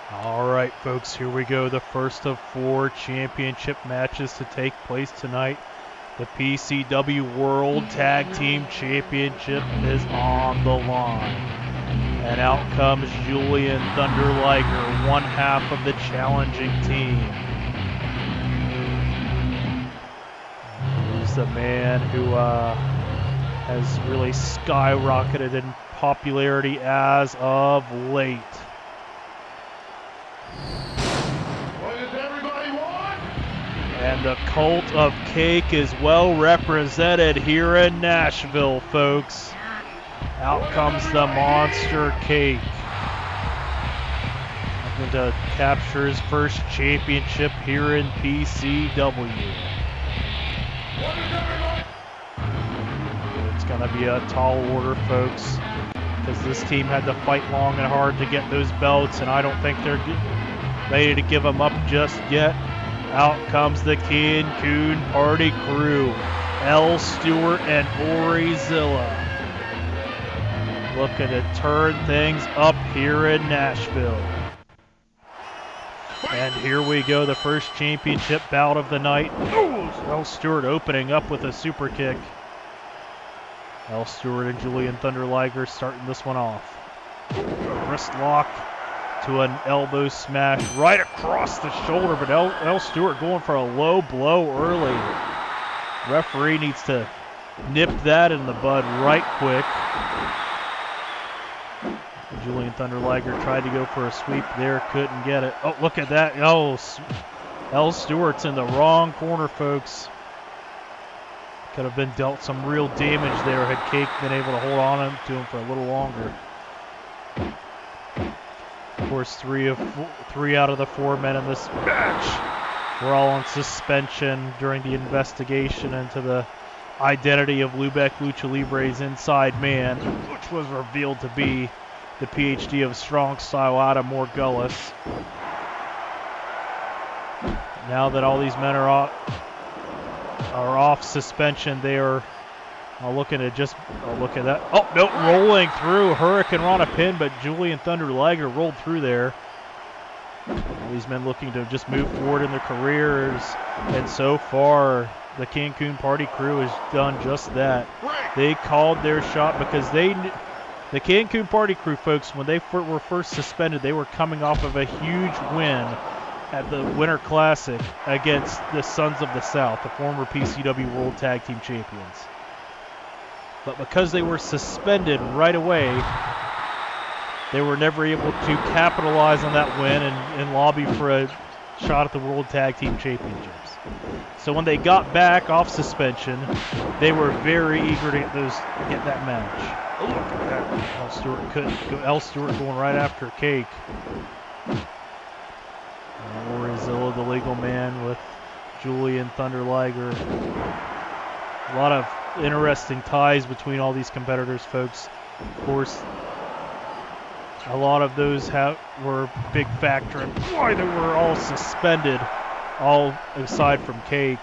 All right, folks, here we go. The first of 4 championship matches to take place tonight. The PCW World Tag Team Championship is on the line. And out comes Julian Thunder Liger, one half of the challenging team. He's the man who has really skyrocketed in popularity as of late. And the cult of KAKE is well represented here in Nashville, folks. Out comes the monster KAKE. Looking to capture his first championship here in PCW. It's going to be a tall order, folks, because this team had to fight long and hard to get those belts, and I don't think they're ready to give them up just yet. Out comes the Cancun Party Crew, L. Stewart and Orizilla. Looking to turn things up here in Nashville. And here we go, the first championship bout of the night. L. Stewart opening up with a super kick. L. Stewart and Julian Thunder Liger starting this one off. Wrist lock to an elbow smash right across the shoulder, but L. Stewart going for a low blow early. Referee needs to nip that in the bud right quick. Julian Thunder Liger tried to go for a sweep there, couldn't get it. Oh, look at that. Oh, L. Stewart's in the wrong corner, folks. Could have been dealt some real damage there had KAKE been able to hold on to him for a little longer. Of course, three out of the 4 men in this match were all on suspension during the investigation into the identity of Lubeck Lucha Libre's inside man, which was revealed to be the PhD of strong style Adam Morgullis. Now that all these men are off suspension, they are looking to just, look at that. Oh, no, rolling through. Hurricane Rana pin, but Julian Thunder Liger rolled through there. All these men looking to just move forward in their careers, and so far, the Cancun Party Crew has done just that. They called their shot because the Cancun Party Crew, folks, when they were first suspended, they were coming off of a huge win at the Winter Classic against the Sons of the South, the former PCW World Tag Team Champions. But because they were suspended right away, they were never able to capitalize on that win and lobby for a shot at the World Tag Team Championships. So when they got back off suspension, they were very eager to get that match. Oh, look at that. L. Stewart couldn't go. L. Stewart going right after KAKE. Orizilla, the legal man, with Julian Thunder Liger. A lot of interesting ties between all these competitors, folks. Of course, a lot of those were a big factor in why they were all suspended, all aside from KAKE.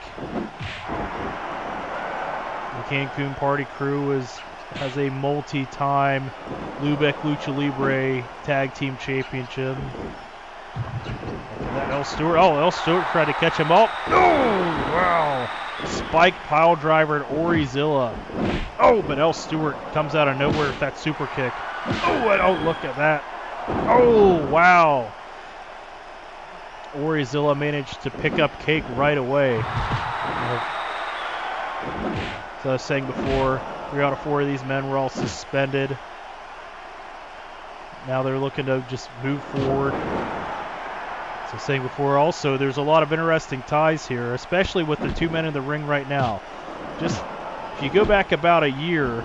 The Cancun Party Crew has a multi-time Lubeck Lucha Libre Tag Team Championship. That L. Stewart. Oh, L. Stewart tried to catch him up. Oh, wow. Spike pile driver to Orizilla. Oh, but L. Stewart comes out of nowhere with that super kick. Oh, and oh, look at that. Oh, wow. Orizilla managed to pick up KAKE right away. So I was saying before, 3 out of 4 of these men were all suspended. Now they're looking to just move forward. So I was saying before also, there's a lot of interesting ties here, especially with the 2 men in the ring right now. Just, if you go back about a year,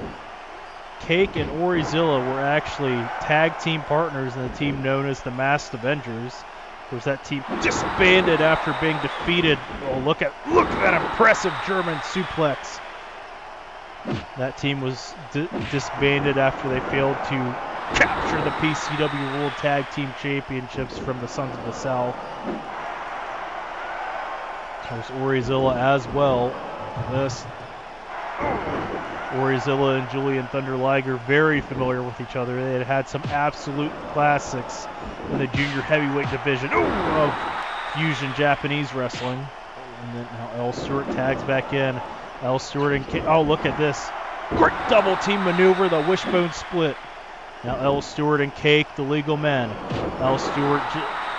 KAKE and Orizilla were actually tag team partners in a team known as the Masked Avengers. Of course, that team disbanded after being defeated. Oh, look at that impressive German suplex. That team was disbanded after they failed to capture the PCW World Tag Team Championships from the Sons of the South. Of course, Orizilla as well. This Orizilla and Julian Thunder Liger very familiar with each other. They had had some absolute classics in the junior heavyweight division of fusion Japanese wrestling. And then now L. Stewart tags back in. L. Stewart and KAKE. Oh, look at this. Great double team maneuver, the wishbone split. Now L. Stewart and KAKE, the legal men. L. Stewart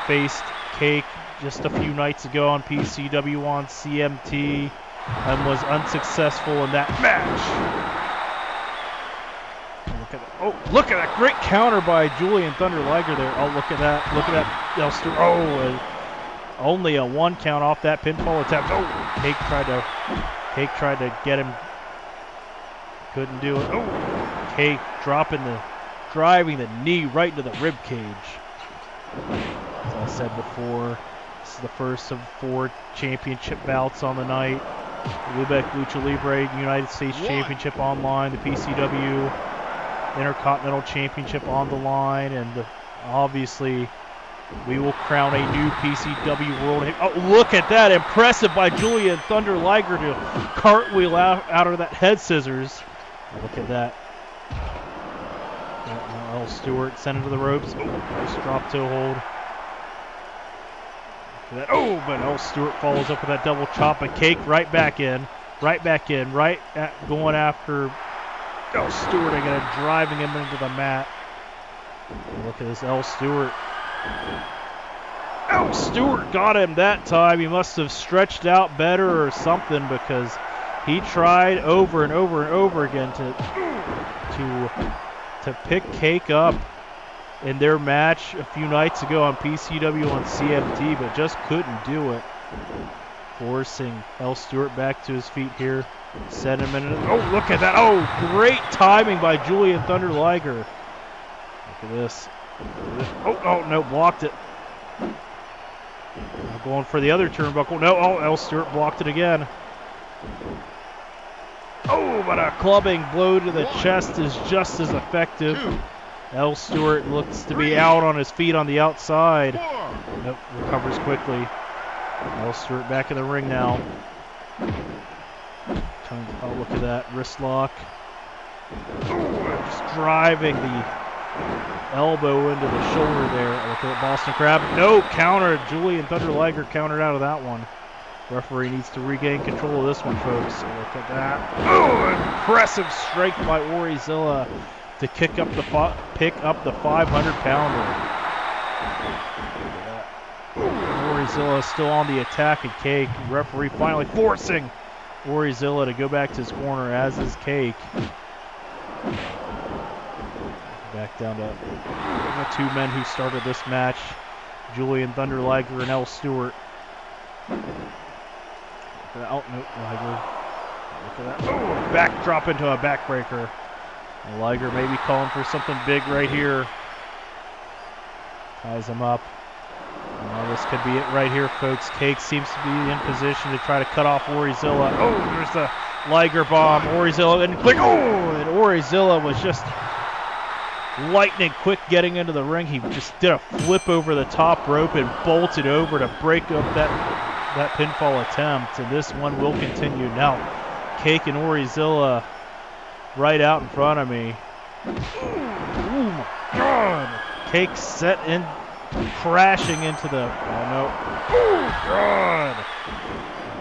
faced KAKE just a few nights ago on PCW on CMT and was unsuccessful in that match. Look at that. Oh, look at that great counter by Julian Thunder Liger there. Oh, look at that. Look at that. L. Stewart. Oh, only a 1 count off that pinfall attempt. Oh, KAKE tried to get him. Couldn't do it. Oh, KAKE driving the knee right into the rib cage. As I said before, this is the first of 4 championship bouts on the night. Lubeck Lucha Libre United States Championship on line, the PCW Intercontinental Championship on the line, and obviously we will crown a new PCW World. Oh, look at that! Impressive by Julian Thunder Liger to cartwheel out of that head scissors. Look at that. L. Stewart sent him to the ropes. Oh, nice drop toe hold. Oh, but L. Stewart follows up with that double chop, and KAKE right back in, going after L. Stewart again, driving him into the mat. Look at this L. Stewart. L. Stewart got him that time. He must have stretched out better or something, because he tried over and over and over again to pick KAKE up in their match a few nights ago on PCW on CMT, but just couldn't do it. Forcing L. Stewart back to his feet here. Set him in. Oh, look at that. Oh, great timing by Julian Thunder Liger. Look at this. Oh, no, blocked it. Now going for the other turnbuckle. No, oh, L. Stewart blocked it again. Oh, but a clubbing blow to the chest is just as effective. L. Stewart looks to be out on his feet on the outside. Nope, recovers quickly. L. Stewart back in the ring now. Oh, look at that wrist lock. Just driving the elbow into the shoulder there. Look at Boston Crab. No, counter. Julian Thunder Liger countered out of that one. Referee needs to regain control of this one, folks. So look at that. Oh, impressive strength by Orizilla to pick up the 500-pounder. Orizilla is still on the attack at KAKE. Referee finally forcing Orizilla to go back to his corner, as is KAKE. Back down to the 2 men who started this match, Julian Thunder Liger and L. Stewart. Oh, no, Liger. Look at that. Oh, backdrop into a backbreaker. Liger may be calling for something big right here. Ties him up. Well, this could be it right here, folks. KAKE seems to be in position to try to cut off Orizilla. Oh, there's the Liger bomb. Orizilla, and quick. Oh, and Orizilla was just lightning quick getting into the ring. He just did a flip over the top rope and bolted over to break up that pinfall attempt, and this one will continue. Now, KAKE and Orizilla right out in front of me. Oh my God! KAKE set in, crashing into the. Oh no! Oh God!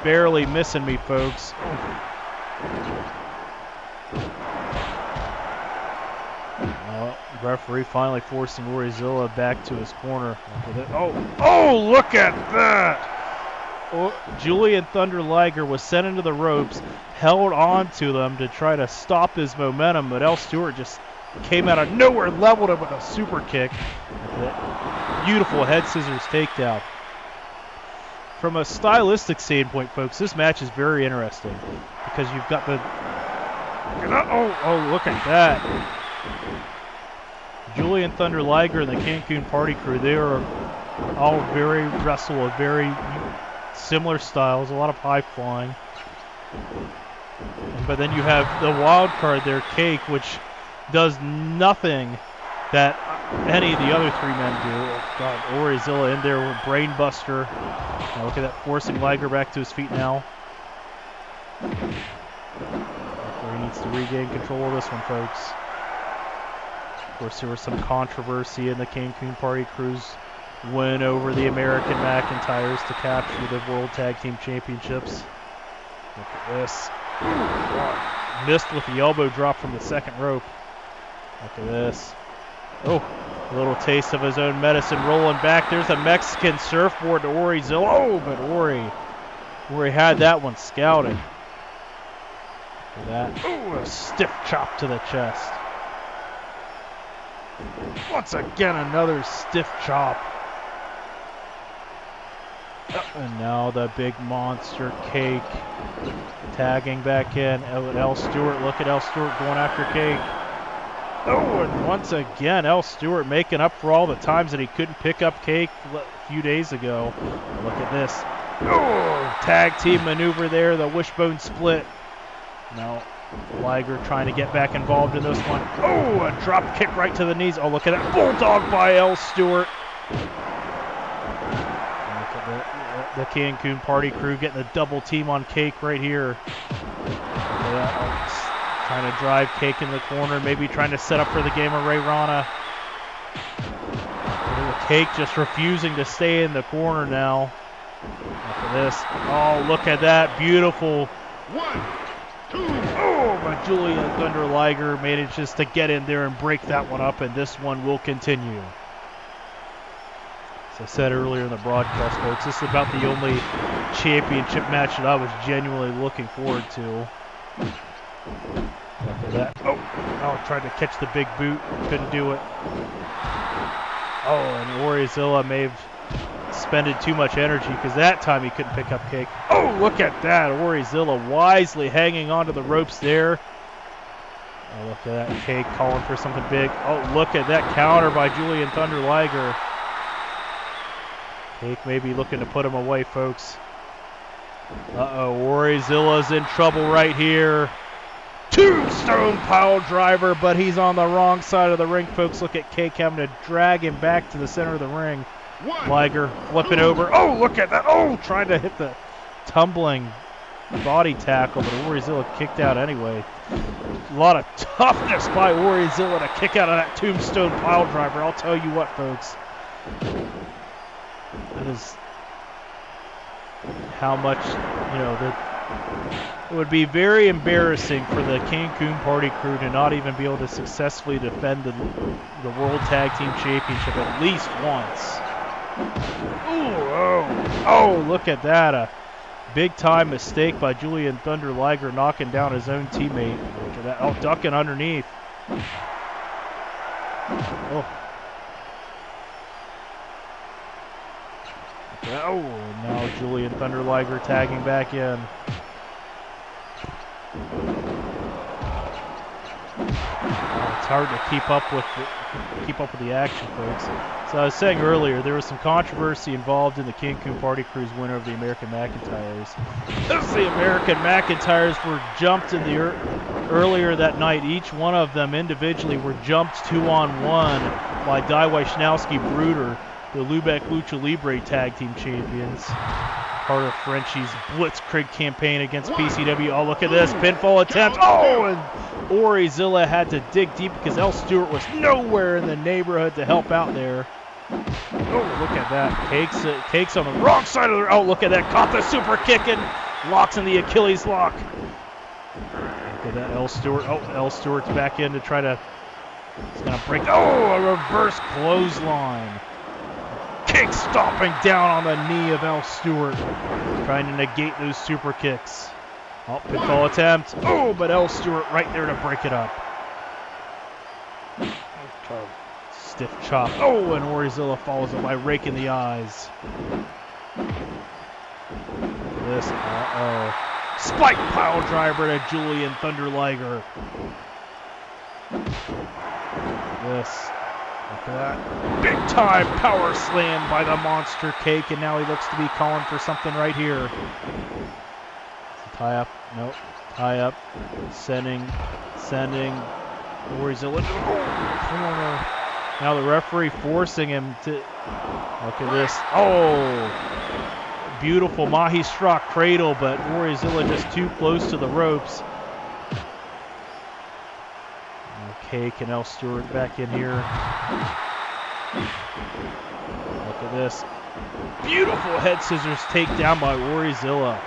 Barely missing me, folks. Referee finally forcing Orizilla back to his corner. Oh, look at that! Julian Thunder Liger was sent into the ropes, held on to them to try to stop his momentum, but L. Stewart just came out of nowhere, leveled him with a super kick. Beautiful head scissors takedown. From a stylistic standpoint, folks, this match is very interesting because you've got the. Oh, look at that. Julian Thunder Liger and the Cancun Party Crew, they are all wrestle a very similar styles, a lot of high flying. But then you have the wild card there, KAKE, which does nothing that any of the other 3 men do. Oh, God, Orizilla in there with brain buster. Now look at that, forcing Liger back to his feet now. Look wants to regain control of this one, folks. Of course, there was some controversy in the Cancun Party Crew's win over the American McIntyres to capture the World Tag Team Championships. Look at this. Missed with the elbow drop from the second rope. Look at this. Oh, a little taste of his own medicine rolling back. There's a Mexican surfboard to Ori Zilla. Oh, but Ori had that one scouted. Look at that. Oh, a stiff chop to the chest. Once again, another stiff chop. And now the big monster KAKE tagging back in. L. Stewart, look at L. Stewart going after KAKE. Oh, and once again, L. Stewart making up for all the times that he couldn't pick up KAKE a few days ago. Look at this. Oh, tag team maneuver there, the wishbone split. Now, Liger trying to get back involved in this one. Oh, a drop kick right to the knees. Oh, look at that. Bulldog by L. Stewart. The Cancun Party Crew getting a double team on KAKE right here. Trying to drive KAKE in the corner, maybe trying to set up for the game of Ray Rana. KAKE just refusing to stay in the corner now. Look at this. Oh, look at that. Beautiful. 1, 2. Oh, but Julian Thunder Liger manages to get in there and break that one up, and this one will continue. I said earlier in the broadcast, folks, this is about the only championship match that I was genuinely looking forward to. Look at that. Oh, tried to catch the big boot. Couldn't do it. Oh, and Ori Zilla may have expended too much energy because that time he couldn't pick up KAKE. Oh, look at that. Ori Zilla wisely hanging onto the ropes there. Oh, look at that. KAKE calling for something big. Oh, look at that counter by Julian Thunder Liger. KAKE may be looking to put him away, folks. Uh-oh, Ori Zilla's in trouble right here. Tombstone pile driver, but he's on the wrong side of the ring, folks. Look at KAKE having to drag him back to the center of the ring. Liger flipping over. Oh, look at that. Oh, trying to hit the tumbling body tackle, but Ori Zilla kicked out anyway. A lot of toughness by Ori Zilla to kick out of that tombstone pile driver. I'll tell you what, folks. That is how much, it would be very embarrassing for the Cancun Party Crew to not even be able to successfully defend the World Tag Team Championship at least once. Ooh, oh, look at that. A big-time mistake by Julian Thunder Liger knocking down his own teammate. Look at that. Oh, ducking underneath. Oh. Oh, now Julian Thunder Liger tagging back in. It's hard to keep up with the action, folks. So I was saying earlier, there was some controversy involved in the Cancun Party Crew's win over the American McIntyres. The American McIntyres were jumped in the earlier that night. Each one of them individually were jumped 2-on-1 by Daiwa Schnowski Bruder, the Lubeck Lucha Libre Tag Team Champions. Part of Frenchie's Blitzkrieg campaign against PCW. Oh, look at this. Pinfall attempt. Oh, and Ori Zilla had to dig deep because L. Stewart was nowhere in the neighborhood to help out there. Oh, look at that. KAKE's on the wrong side of the... Oh, look at that. Caught the super kick and locks in the Achilles lock. Look at that. L. Stewart. Oh, L. Stewart's back in to try to... He's going to break... Oh, a reverse clothesline. KAKE stomping down on the knee of L. Stewart, trying to negate those super kicks. Oh, pinfall attempt. Oh, but L. Stewart right there to break it up. Stiff chop. Oh, and Ori Zilla follows it by raking the eyes. This, spike pile driver to Julian Thunder Liger. This. Look at that. Big time power slam by the monster KAKE, and now he looks to be calling for something right here. Tie up. Nope. Tie up. Sending. Ori Zilla to the corner. Now the referee forcing him to... Look at this. Oh! Beautiful Mahi Strock cradle, but Ori Zilla just too close to the ropes. KAKE and L. Stewart back in here. Look at this. Beautiful head scissors takedown by Orizilla.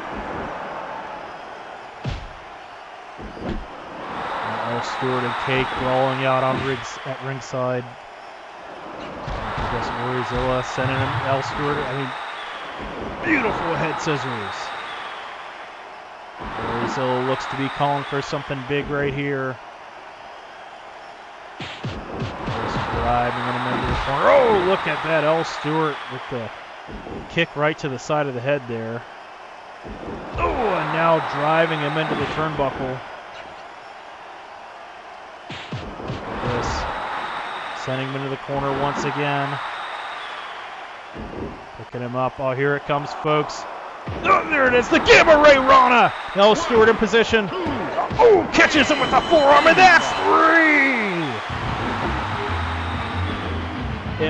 L. Stewart and KAKE brawling out on at ringside. I guess Orizilla sending him L. Stewart. I mean, beautiful head scissors. Orizilla looks to be calling for something big right here. Just driving him into the corner. Oh, look at that. L. Stewart with the kick right to the side of the head there. Oh, and now driving him into the turnbuckle. Sending him into the corner once again. Picking him up. Oh, here it comes, folks. Oh, there it is. The Gamma Ray Rana. L. Stewart in position. Oh, catches him with the forearm, and that's 3.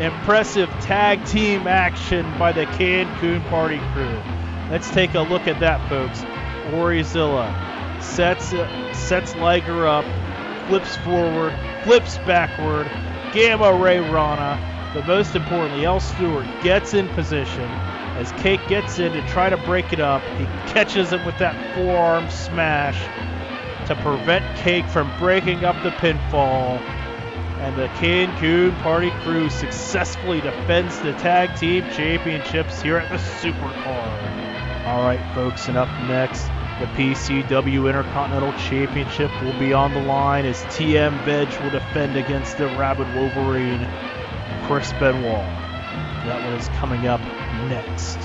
Impressive tag team action by the Cancun Party Crew. Let's take a look at that, folks. Orizilla sets Liger up, flips forward, flips backward. Gamma Ray Rana. But most importantly, L. Stewart gets in position. As KAKE gets in to try to break it up, he catches him with that forearm smash to prevent KAKE from breaking up the pinfall. And the Cancun Party Crew successfully defends the Tag Team Championships here at the Supercard. Alright, folks, and up next, the PCW Intercontinental Championship will be on the line as TM Veg will defend against the Rabid Wolverine, Chris Benoit. That one is coming up next.